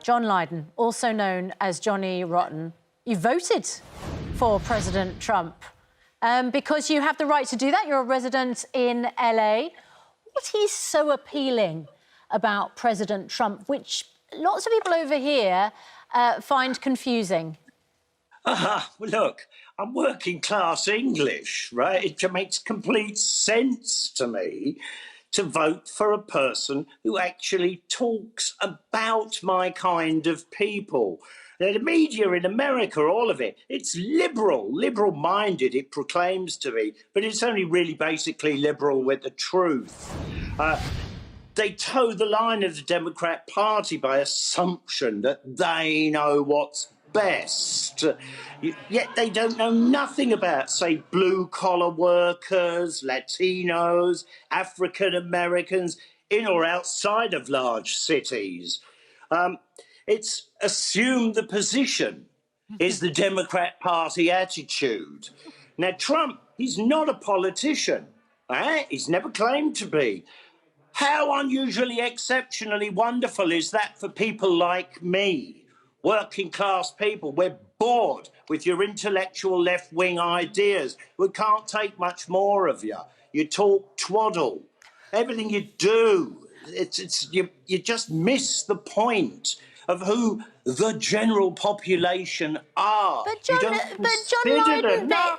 John Lydon, also known as Johnny Rotten, you voted for President Trump because you have the right to do that. You're a resident in LA. What is so appealing about President Trump, which lots of people over here find confusing? Well, look, I'm working-class English, right? It makes complete sense to me to vote for a person who actually talks about my kind of people. Now, the media in America, all of it, it's liberal-minded, it proclaims to be, but it's only really basically liberal with the truth. They toe the line of the Democrat Party by assumption that they know what's best, yet they don't know nothing about, say, blue-collar workers, Latinos, African Americans, in or outside of large cities. It's assume the position is the Democrat Party attitude. Now, Trump, he's not a politician. He's never claimed to be. How unusually, exceptionally wonderful is that for people like me? Working class people, we're bored with your intellectual left-wing ideas. We can't take much more of you. You talk twaddle. Everything you do, you just miss the point of who the general population are. But John Lydon, I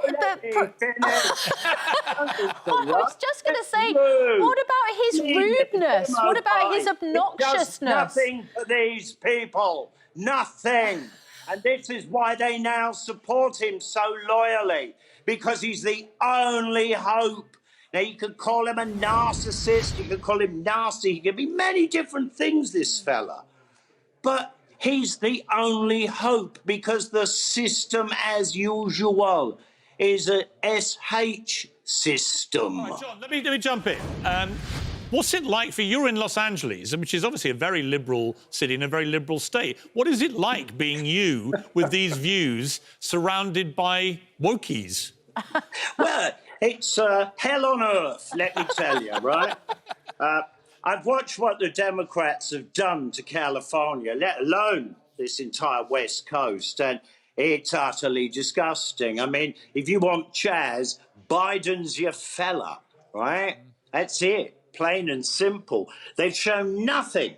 was just going to say, what about his rudeness? What about his obnoxiousness? Nothing for these people. Nothing. And this is why they now support him so loyally, because he's the only hope. Now, you could call him a narcissist, you could call him nasty, he could be many different things, this fella. But he's the only hope, because the system, as usual, is a SH system. All right, John, let me jump in. What's it like for you? You're in Los Angeles, which is obviously a very liberal city and a very liberal state. What is it like being you with these views surrounded by wokies? Well, it's hell on earth, let me tell you, right? I've watched what the Democrats have done to California, let alone this entire West Coast, and it's utterly disgusting. I mean, if you want Chaz, Biden's your fella, right? That's it. Plain and simple. They've shown nothing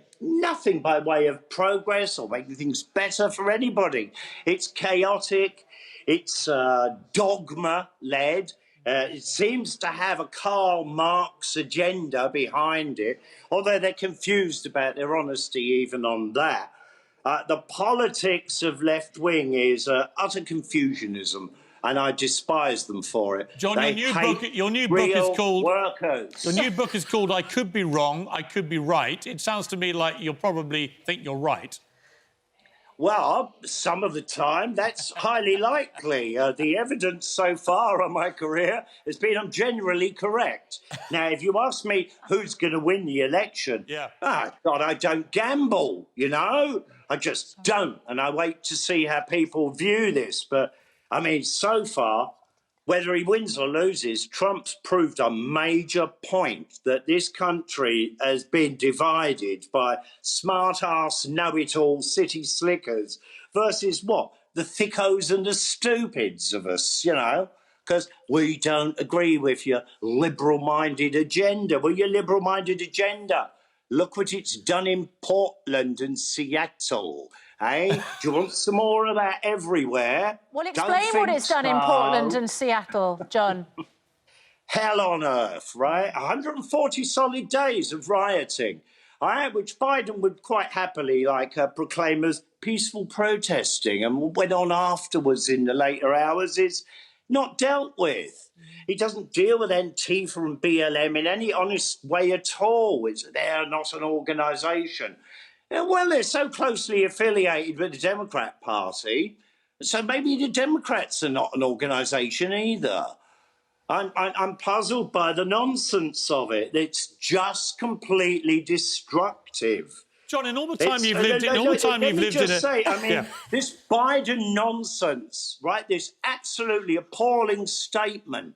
by way of progress or making things better for anybody. It's chaotic, it's dogma-led, it seems to have a Karl Marx agenda behind it, although they're confused about their honesty even on that. The politics of left-wing is utter confusionism, and I despise them for it. John, your new book is called workers. Your new book is called I Could Be Wrong, I Could Be Right. It sounds to me like you'll probably think you're right. Well, some of the time, that's highly likely. The evidence so far on my career has been I'm generally correct. Now, if you ask me who's going to win the election, God, I don't gamble, you know? I just don't, and I wait to see how people view this. But, I mean, so far, whether he wins or loses, Trump's proved a major point that this country has been divided by smart-ass, know-it-all city slickers versus what? The thickos and the stupids of us, you know? Because we don't agree with your liberal-minded agenda. Well, your liberal-minded agenda, look what it's done in Portland and Seattle. Hey, do you want some more of that everywhere? Well, explain what it's done in Portland and Seattle, John. Hell on earth, right? 140 solid days of rioting, which Biden would quite happily proclaim as peaceful protesting, and what went on afterwards in the later hours is not dealt with. He doesn't deal with Antifa and BLM in any honest way at all. They're not an organisation. Well, they're so closely affiliated with the Democrat Party, so maybe the Democrats are not an organisation either. I'm puzzled by the nonsense of it. It's just completely destructive. John, in all the time you've lived in this Biden nonsense, right? This absolutely appalling statement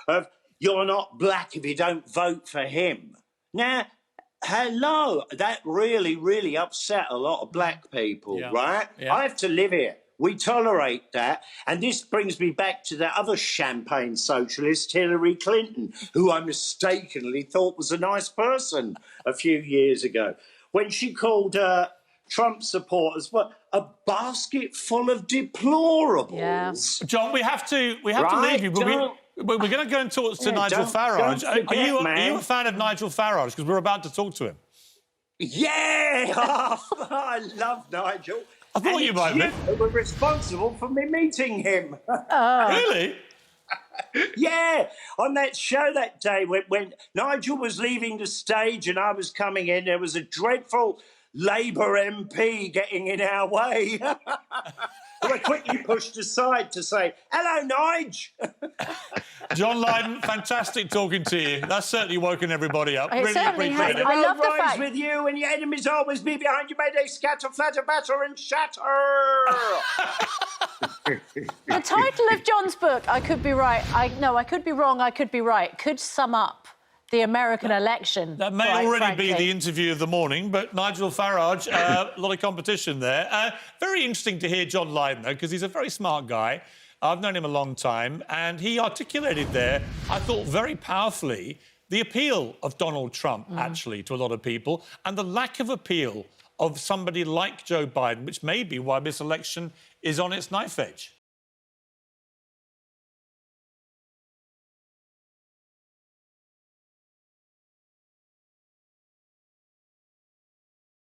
of you're not black if you don't vote for him. Now, Hello, that really upset a lot of black people, Yeah. right? Yeah. I have to live here. We tolerate that. And this brings me back to that other champagne socialist, Hillary Clinton, who I mistakenly thought was a nice person a few years ago, when she called Trump supporters a basket full of deplorables. Yeah. John, we have to Right, leave you, but we're going to go and talk to Nigel Farage. don't forget, Are you a fan of Nigel Farage? Because we're about to talk to him. Yeah, I love Nigel. I thought you might be. You were responsible for me meeting him. Really? Yeah, on that show that day when Nigel was leaving the stage and I was coming in, there was a dreadful Labour MP getting in our way. who I quickly pushed aside to say, hello, Nige. John Lydon, fantastic talking to you. That's certainly woken everybody up. It Really certainly appreciate has. it. I love the Rise fact- with you, and your enemies always be behind you. May they scatter, flatter, batter, and shatter. The title of John's book, I Could Be Right, I could be wrong, I could be right, could sum up the American election. That may quite already be frankly. the interview of the morning, but Nigel Farage, a lot of competition there. Very interesting to hear John Lydon, though, because he's a very smart guy. I've known him a long time, and he articulated there, I thought very powerfully, the appeal of Donald Trump, actually, to a lot of people, and the lack of appeal of somebody like Joe Biden, which may be why this election is on its knife edge.